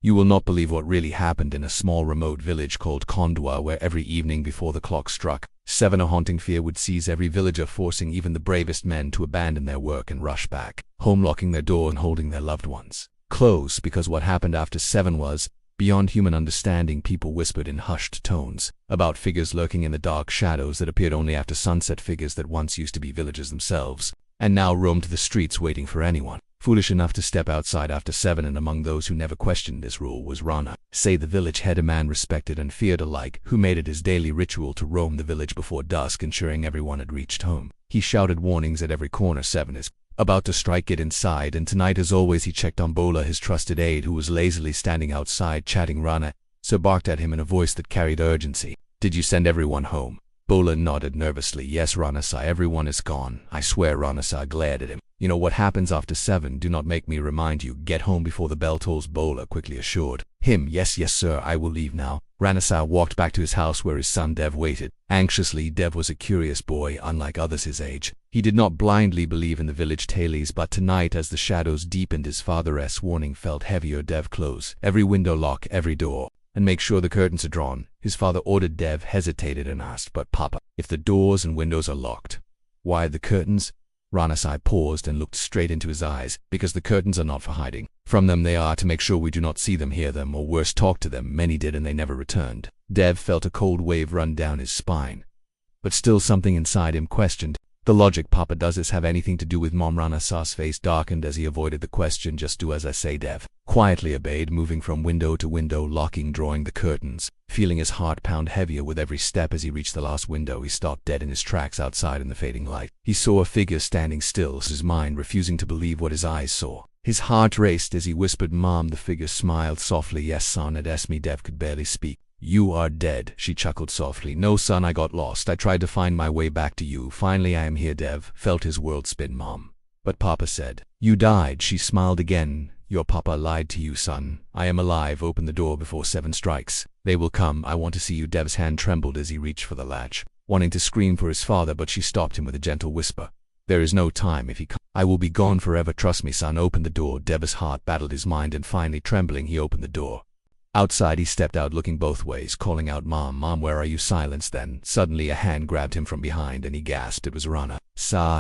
You will not believe what really happened in a small remote village called Kondwa, where every evening before the clock struck 7 a haunting fear would seize every villager, forcing even the bravest men to abandon their work and rush back home, locking their door and holding their loved ones close, because what happened after 7 was beyond human understanding. People whispered in hushed tones about figures lurking in the dark shadows that appeared only after sunset, figures that once used to be villagers themselves and now roamed the streets waiting for anyone foolish enough to step outside after 7. And among those who never questioned this rule was Rana, say the village head, a man respected and feared alike, who made it his daily ritual to roam the village before dusk, ensuring everyone had reached home. He shouted warnings at every corner: 7 is about to strike, get inside. And tonight, as always, he checked on Bola, his trusted aide, who was lazily standing outside chatting. Rana so barked at him in a voice that carried urgency: "Did you send everyone home?" Bola nodded nervously. "Yes, Ranasa, everyone is gone." "I swear," Ranasa glared at him. "You know what happens after 7. Do not make me remind you. Get home before the bell tolls," Bola quickly assured him. Yes, sir, I will leave now." Ranasa walked back to his house where his son Dev waited anxiously. Dev was a curious boy, unlike others his age. He did not blindly believe in the village tales, but tonight, as the shadows deepened, his father's warning felt heavier. "Dev, close every window, lock every door, and make sure the curtains are drawn," his father ordered. Dev hesitated and asked, "But Papa, if the doors and windows are locked, why the curtains?" Ranasai paused and looked straight into his eyes. "Because the curtains are not for hiding from them. They are to make sure we do not see them, hear them, or worse, talk to them. Many did, and they never returned." Dev felt a cold wave run down his spine, but still something inside him questioned the logic. "Papa, does this have anything to do with Mom?" Ranasai's face darkened as he avoided the question. "Just do as I say." Dev quietly obeyed, moving from window to window, locking, drawing the curtains, feeling his heart pound heavier with every step. As he reached the last window, he stopped dead in his tracks. Outside in the fading light, he saw a figure standing still, his mind refusing to believe what his eyes saw. His heart raced as he whispered, "Mom." The figure smiled softly. "Yes, son, it asked me." Dev could barely speak. "You are dead," she chuckled softly. "No, son, I got lost. I tried to find my way back to you. Finally, I am here." Dev felt his world spin. "Mom." "But Papa said you died." She smiled again. "Your Papa lied to you, son. I am alive. Open the door before 7 strikes. They will come. I want to see you." Dev's hand trembled as he reached for the latch, wanting to scream for his father, but she stopped him with a gentle whisper. "There is no time. If he comes, I will be gone forever. Trust me, son. Open the door." Dev's heart battled his mind, and finally, trembling, he opened the door. Outside, he stepped out, looking both ways, calling out, "Mom, Mom, where are you?" Silence. Then, suddenly, a hand grabbed him from behind, and he gasped. It was Rana.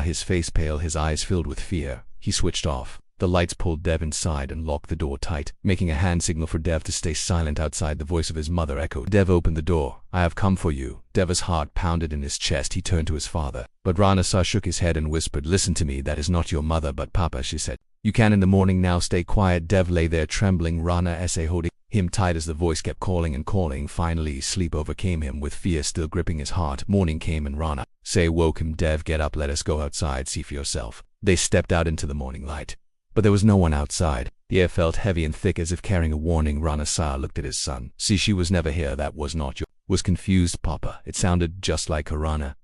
His face pale, his eyes filled with fear. He switched off the lights, pulled Dev inside, and locked the door tight, making a hand signal for Dev to stay silent. Outside, the voice of his mother echoed. "Dev, open the door. I have come for you." Dev's heart pounded in his chest. He turned to his father, but Rana shook his head and whispered, "Listen to me. That is not your mother." "But Papa," she said. "You can in the morning. Now stay quiet." Dev lay there trembling, Rana holding him tight as the voice kept calling and calling. Finally, sleep overcame him, with fear still gripping his heart. Morning came and Rana woke him. "Dev, get up. Let us go outside. See for yourself." They stepped out into the morning light, but there was no one outside. The air felt heavy and thick, as if carrying a warning. Rana looked at his son. "See, she was never here. That was not your..." Was confused. "Papa." It sounded just like her. Rana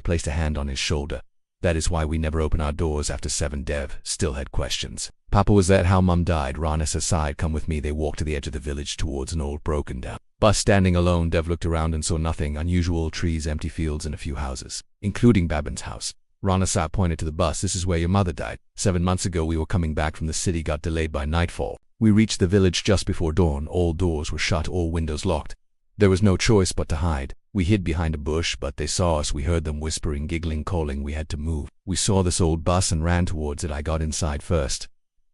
placed a hand on his shoulder. "That is why we never open our doors after 7. Dev still had questions. "Papa, was that how Mom died?" Rana sighed. "Come with me." They walked to the edge of the village towards an old broken down bus standing alone. Dev looked around and saw nothing unusual: trees, empty fields, and a few houses, including Babin's house. Rana pointed to the bus. "This is where your mother died. 7 months ago. We were coming back from the city, got delayed by nightfall. We reached the village just before dawn. All doors were shut, all windows locked. There was no choice but to hide. We hid behind a bush, but they saw us. We heard them whispering, giggling, calling. We had to move. We saw this old bus and ran towards it. I got inside first.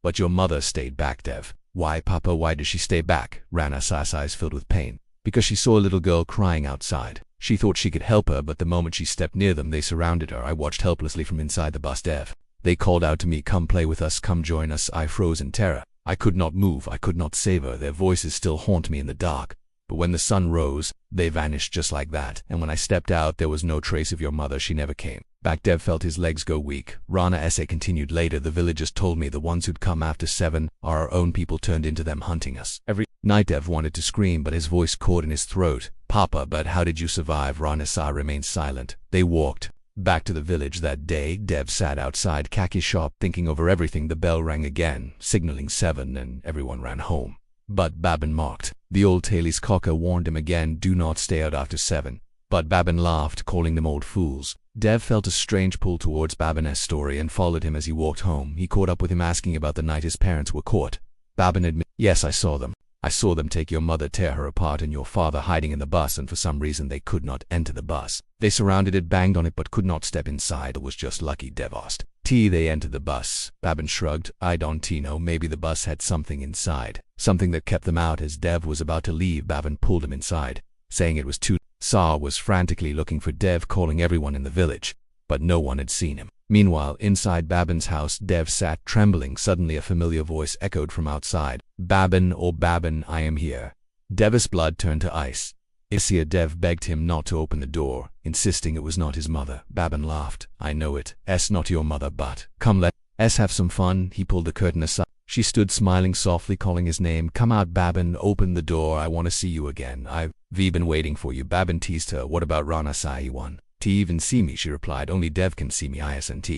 But your mother stayed back." Dev: "Why, Papa? Why did she stay back?" Rana's eyes filled with pain. "Because she saw a little girl crying outside. She thought she could help her, but the moment she stepped near them, they surrounded her. I watched helplessly from inside the bus." Dev: "They called out to me, 'Come play with us, come join us.' I froze in terror. I could not move. I could not save her. Their voices still haunt me in the dark. But when the sun rose, they vanished just like that. And when I stepped out, there was no trace of your mother. She never came back." Dev felt his legs go weak. Rana continued. "Later, the villagers told me the ones who'd come after 7 are our own people, turned into them, hunting us every night." Dev wanted to scream, but his voice caught in his throat. "Papa, but how did you survive?" Rana remained silent. They walked back to the village that day. Dev sat outside Kaki's shop, thinking over everything. The bell rang again, signaling 7, and everyone ran home. But Babin mocked. The old Taili's cocker warned him again, "Do not stay out after 7. But Babin laughed, calling them old fools. Dev felt a strange pull towards Babin's story and followed him as he walked home. He caught up with him, asking about the night his parents were caught. Babin admitted, "Yes, I saw them. I saw them take your mother, tear her apart, and your father hiding in the bus, and for some reason they could not enter the bus. They surrounded it, banged on it, but could not step inside. It was just lucky, Dev asked. They entered the bus. Babin shrugged. I don't know, maybe the bus had something inside. Something that kept them out. As Dev was about to leave, Babin pulled him inside, saying it was too. Sa was frantically looking for Dev, calling everyone in the village, but no one had seen him. Meanwhile, inside Babin's house, Dev sat trembling. Suddenly a familiar voice echoed from outside. Babin, oh Babin, I am here. Dev's blood turned to ice. Isia. Dev begged him not to open the door, insisting it was not his mother. Babin laughed. I know it. Not your mother, but come, let us have some fun. He pulled the curtain aside. She stood smiling softly, calling his name. Come out, Babin, open the door. I want to see you again. I've been waiting for you. Babin teased her. What about Rana Sai-1? Even see me, she replied. Only Dev can see me, isn't.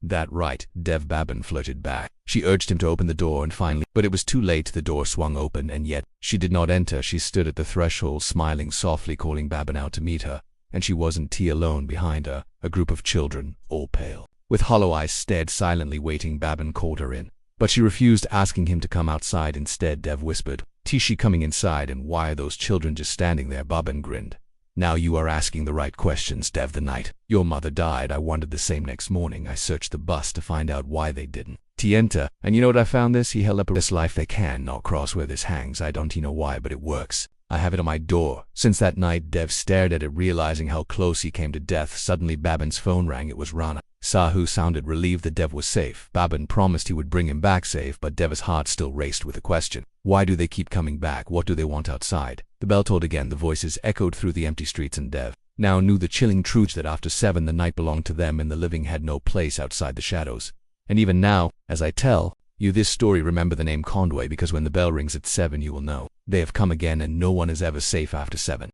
That right, Dev. Babin flirted back. She urged him to open the door, and finally, but it was too late. The door swung open, and yet she did not enter. She stood at the threshold, smiling softly, calling Babin out to meet her, and she wasn't alone. Behind her, a group of children, all pale, with hollow eyes, stared silently, waiting. Babin called her in, but she refused, asking him to come outside instead. Dev whispered, she coming inside, and why are those children just standing there? Babin grinned. Now you are asking the right questions, Dev. The night your mother died, I wondered the same. Next morning, I searched the bus to find out why they didn't enter. And you know what I found? This. He held up this life. They can not cross where this hangs. I don't know why, but it works. I have it on my door. Since that night, Dev stared at it, realizing how close he came to death. Suddenly, Babin's phone rang. It was Rana. Sahu sounded relieved that Dev was safe. Babin promised he would bring him back safe, but Dev's heart still raced with a question. Why do they keep coming back? What do they want outside? The bell tolled again. The voices echoed through the empty streets, and Dev now knew the chilling truth that after 7 the night belonged to them, and the living had no place outside the shadows. And even now, as I tell you this story, remember the name Kondwa, because when the bell rings at 7 you will know they have come again, and no one is ever safe after 7.